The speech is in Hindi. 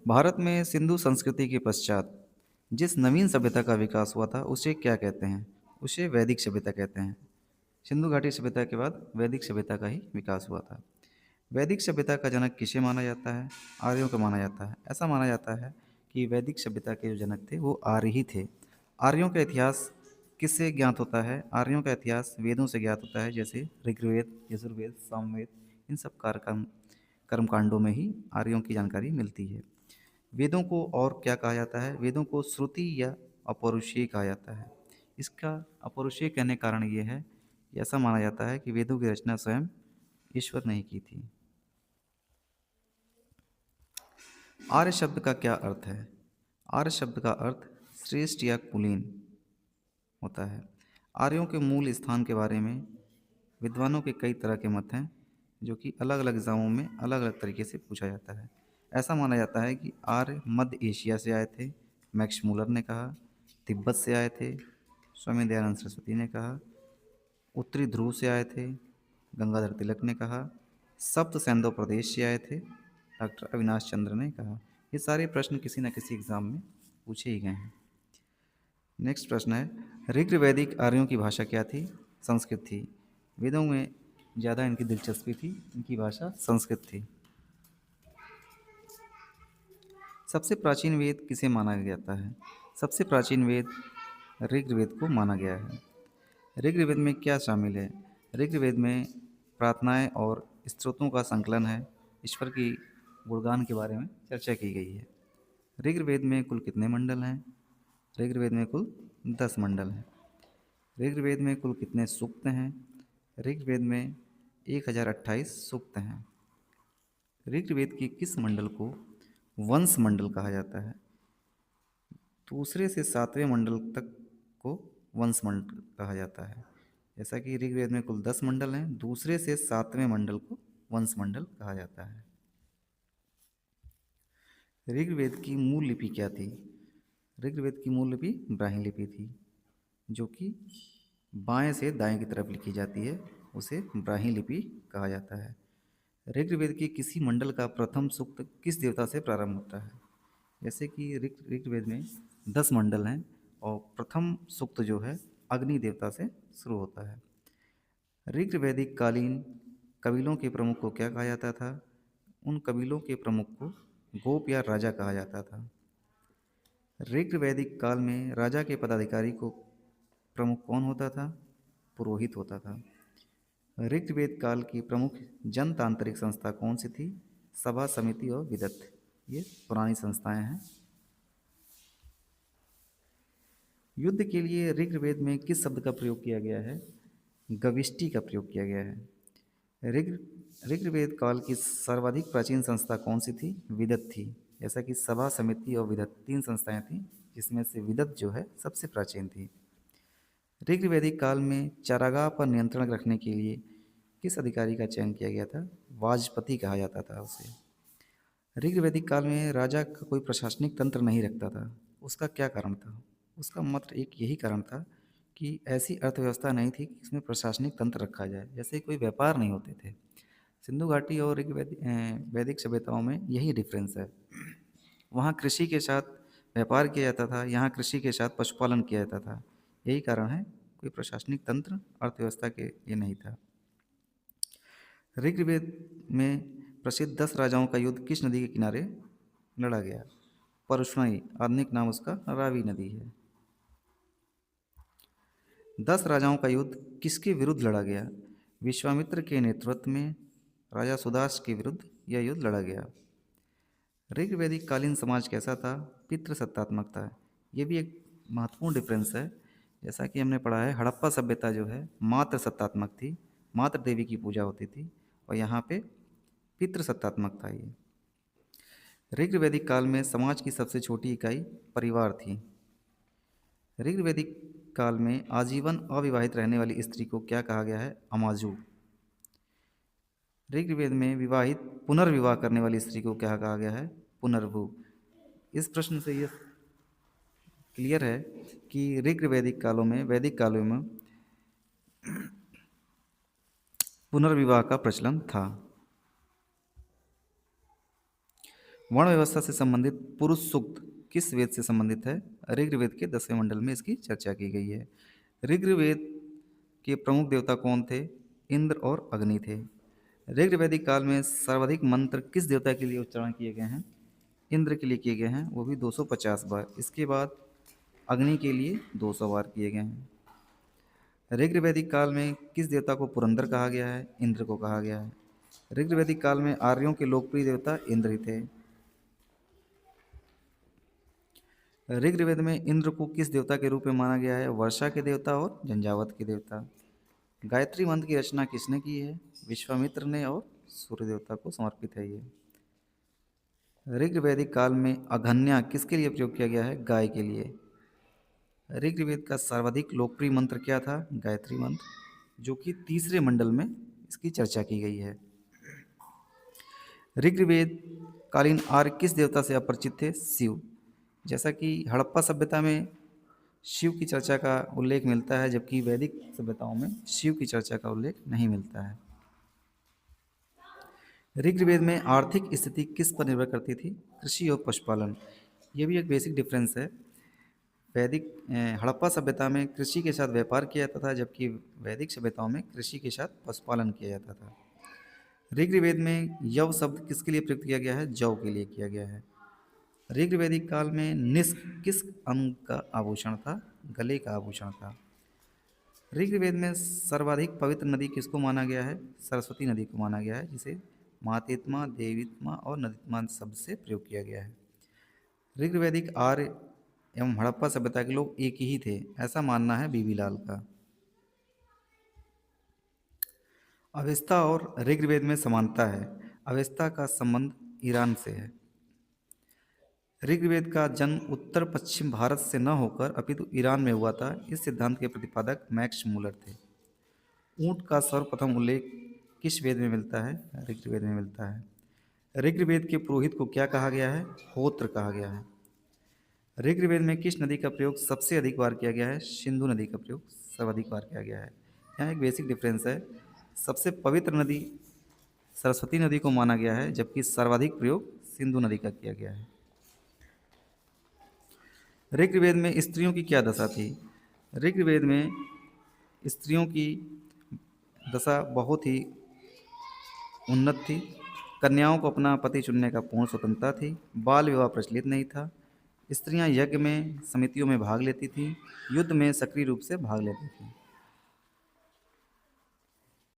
भारत में सिंधु संस्कृति के पश्चात जिस नवीन सभ्यता का विकास हुआ था उसे क्या कहते हैं? उसे वैदिक सभ्यता कहते हैं। सिंधु घाटी सभ्यता के बाद वैदिक सभ्यता का ही विकास हुआ था। वैदिक सभ्यता का जनक किसे माना जाता है? आर्यों को माना जाता है। ऐसा माना जाता है कि वैदिक सभ्यता के जो जनक थे वो आर्य ही थे। आर्यों का इतिहास किससे ज्ञात होता है? आर्यों का इतिहास वेदों से ज्ञात होता है, जैसे ऋग्वेद, यजुर्वेद, सामवेद। इन सब कर्मकांडों में ही आर्यों की जानकारी मिलती है। वेदों को और क्या कहा जाता है? वेदों को श्रुति या अपौरुषेय कहा जाता है। इसका अपौरुषेय कहने का कारण ये है कि ऐसा माना जाता है कि वेदों की रचना स्वयं ईश्वर ने ही की थी। आर्य शब्द का क्या अर्थ है? आर्य शब्द का अर्थ श्रेष्ठ या कुलीन होता है। आर्यों के मूल स्थान के बारे में विद्वानों के कई तरह के मत हैं, जो कि अलग अलग एग्जामों में अलग अलग तरीके से पूछा जाता है। ऐसा माना जाता है कि आर्य मध्य एशिया से आए थे, मैक्स मूलर ने कहा। तिब्बत से आए थे, स्वामी दयानंद सरस्वती ने कहा। उत्तरी ध्रुव से आए थे, गंगाधर तिलक ने कहा। सप्त सैंधव प्रदेश से आए थे, डॉक्टर अविनाश चंद्र ने कहा। ये सारे प्रश्न किसी न किसी एग्जाम में पूछे ही गए हैं। नेक्स्ट प्रश्न है, ऋग्वैदिक आर्यों की भाषा क्या थी? संस्कृत थी। वेदों में ज़्यादा इनकी दिलचस्पी थी, इनकी भाषा संस्कृत थी। सबसे प्राचीन वेद किसे माना जाता है? सबसे प्राचीन वेद ऋग्वेद को माना गया है। ऋग्वेद में क्या शामिल है? ऋग्वेद में प्रार्थनाएं और स्तोत्रों का संकलन है। ईश्वर की गुणगान के बारे में चर्चा की गई है। ऋग्वेद में कुल कितने मंडल हैं? ऋग्वेद में कुल 10 मंडल हैं। ऋग्वेद में कुल कितने सूक्त हैं? ऋग्वेद में 1028 सूक्त हैं। ऋग्वेद के किस मंडल को वंश मंडल कहा जाता है? दूसरे से सातवें मंडल तक को वंश मंडल कहा जाता है। जैसा कि ऋग्वेद में कुल 10 मंडल हैं, दूसरे से सातवें मंडल को वंश मंडल कहा जाता है। ऋग्वेद की मूल लिपि क्या थी? ऋग्वेद की मूल लिपि ब्राह्मी लिपि थी, जो कि बाएं से दाएं की तरफ लिखी जाती है, उसे ब्राह्मी लिपि कहा जाता है। ऋग्वेद के किसी मंडल का प्रथम सूक्त किस देवता से प्रारंभ होता है? जैसे कि ऋग्वेद में 10 मंडल हैं और प्रथम सूक्त जो है अग्नि देवता से शुरू होता है। ऋग्वैदिक कालीन कबीलों के प्रमुख को क्या कहा जाता था? उन कबीलों के प्रमुख को गोप या राजा कहा जाता था। ऋग्वैदिक काल में राजा के पदाधिकारी को प्रमुख कौन होता था? पुरोहित होता था। ऋग्वेद काल की प्रमुख जनतांत्रिक संस्था कौन सी थी? सभा, समिति और विदत। ये पुरानी संस्थाएं हैं। युद्ध के लिए ऋग्वेद में किस शब्द का प्रयोग किया गया है? गविष्टि का प्रयोग किया गया है। ऋग्वेद काल की सर्वाधिक प्राचीन संस्था कौन सी थी? विदत थी। जैसा कि सभा, समिति और विदत 3 संस्थाएं थीं, जिसमें से विदत जो है सबसे प्राचीन थी। ऋग्वैदिक काल में चारागाह पर नियंत्रण रखने के लिए किस अधिकारी का चयन किया गया था? वाजपति कहा जाता था उसे। ऋग्वैदिक काल में राजा का कोई प्रशासनिक तंत्र नहीं रखता था। उसका क्या कारण था? उसका मात्र एक यही कारण था कि ऐसी अर्थव्यवस्था नहीं थी कि इसमें प्रशासनिक तंत्र रखा जाए, जैसे कोई व्यापार नहीं होते थे। सिंधु घाटी और वैदिक सभ्यताओं में यही डिफरेंस है। वहाँ कृषि के साथ व्यापार किया जाता था, यहाँ कृषि के साथ पशुपालन किया जाता था। यही कारण है, कोई प्रशासनिक तंत्र अर्थव्यवस्था के लिए नहीं था। ऋग्वेद में प्रसिद्ध 10 राजाओं का युद्ध किस नदी के किनारे लड़ा गया? परुष्णई, आधुनिक नाम उसका रावी नदी है। 10 राजाओं का युद्ध किसके विरुद्ध लड़ा गया? विश्वामित्र के नेतृत्व में राजा सुदास के विरुद्ध यह युद्ध लड़ा गया। ऋग्वैदिक कालीन समाज कैसा था? पितृसत्तात्मक था। ये भी एक महत्वपूर्ण डिफरेंस है। जैसा कि हमने पढ़ा है, हड़प्पा सभ्यता जो है मातृ सत्तात्मक थी, मातृ देवी की पूजा होती थी, और यहाँ पे पितृसत्तात्मक था ये। ऋग्वैदिक काल में समाज की सबसे छोटी इकाई परिवार थी। ऋग्वैदिक काल में आजीवन अविवाहित रहने वाली स्त्री को क्या कहा गया है? अमाजू। ऋग्वेद में विवाहित पुनर्विवाह करने वाली स्त्री को क्या कहा गया है? पुनर्वु। इस प्रश्न से यह क्लियर है कि ऋग्वैदिक कालों में, वैदिक कालों में पुनर्विवाह का प्रचलन था। वर्ण व्यवस्था से संबंधित पुरुष सूक्त किस वेद से संबंधित है? ऋग्वेद के 10वें मंडल में इसकी चर्चा की गई है। ऋग्वेद के प्रमुख देवता कौन थे? इंद्र और अग्नि थे। ऋग्वैदिक काल में सर्वाधिक मंत्र किस देवता के लिए उच्चारण किए गए हैं? इंद्र के लिए किए गए हैं, वो भी 250 बार। इसके बाद अग्नि के लिए 200 बार किए गए हैं। ऋग्वैदिक काल में किस देवता को पुरंदर कहा गया है? इंद्र को कहा गया है। ऋग्वैदिक काल में आर्यों के लोकप्रिय देवता इंद्र ही थे। ऋग्वेद में इंद्र को किस देवता के रूप में माना गया है? वर्षा के देवता और झंझावत के देवता। गायत्री मंत्र की रचना किसने की है? विश्वामित्र ने, और सूर्य देवता को समर्पित है ये। ऋग्वैदिक काल में अघन्या किसके लिए प्रयोग किया गया है? गाय के लिए। ऋग्वेद का सर्वाधिक लोकप्रिय मंत्र क्या था? गायत्री मंत्र, जो कि तीसरे मंडल में इसकी चर्चा की गई है। ऋग्वेद कालीन आर्य किस देवता से अपरिचित थे? शिव। जैसा कि हड़प्पा सभ्यता में शिव की चर्चा का उल्लेख मिलता है, जबकि वैदिक सभ्यताओं में शिव की चर्चा का उल्लेख नहीं मिलता है। ऋग्वेद में आर्थिक स्थिति किस पर निर्भर करती थी? कृषि और पशुपालन। ये भी एक बेसिक डिफरेंस है। वैदिक हड़प्पा सभ्यता में कृषि के साथ व्यापार किया जाता था, जबकि वैदिक सभ्यताओं में कृषि के साथ पशुपालन किया जाता था। ऋग्वेद में यव शब्द किसके लिए प्रयुक्त किया गया है? जौ के लिए किया गया है। ऋग्वैदिक काल में निष्क किस अंग का आभूषण था? गले का आभूषण था। ऋग्वेद में सर्वाधिक पवित्र नदी किसको माना गया है? सरस्वती नदी को माना गया है, जिसे मातेत्मा, देवीत्मा और नदीत्मा शब्द से प्रयोग किया गया है। ऋग्वैदिक आर्य एवं हड़प्पा सभ्यता के लोग एक ही थे, ऐसा मानना है बीबी लाल का। अवेस्ता और ऋग्वेद में समानता है। अवेस्ता का संबंध ईरान से है। ऋग्वेद का जन्म उत्तर पश्चिम भारत से न होकर अपितु ईरान में हुआ था। इस सिद्धांत के प्रतिपादक मैक्स मूलर थे। ऊंट का सर्वप्रथम उल्लेख किस वेद में मिलता है? ऋग्वेद में मिलता है। ऋग्वेद के पुरोहित को क्या कहा गया है? होत्र कहा गया है। ऋग्वेद में किस नदी का प्रयोग सबसे अधिक बार किया गया है? सिंधु नदी का प्रयोग सर्वाधिक बार किया गया है। यहाँ एक बेसिक डिफरेंस है। सबसे पवित्र नदी सरस्वती नदी को माना गया है, जबकि सर्वाधिक प्रयोग सिंधु नदी का किया गया है। ऋग्वेद में स्त्रियों की क्या दशा थी? ऋग्वेद में स्त्रियों की दशा बहुत ही उन्नत थी। कन्याओं को अपना पति चुनने का पूर्ण स्वतंत्रता थी। बाल विवाह प्रचलित नहीं था। स्त्रियां यज्ञ में, समितियों में भाग लेती थीं। युद्ध में सक्रिय रूप से भाग लेती थीं।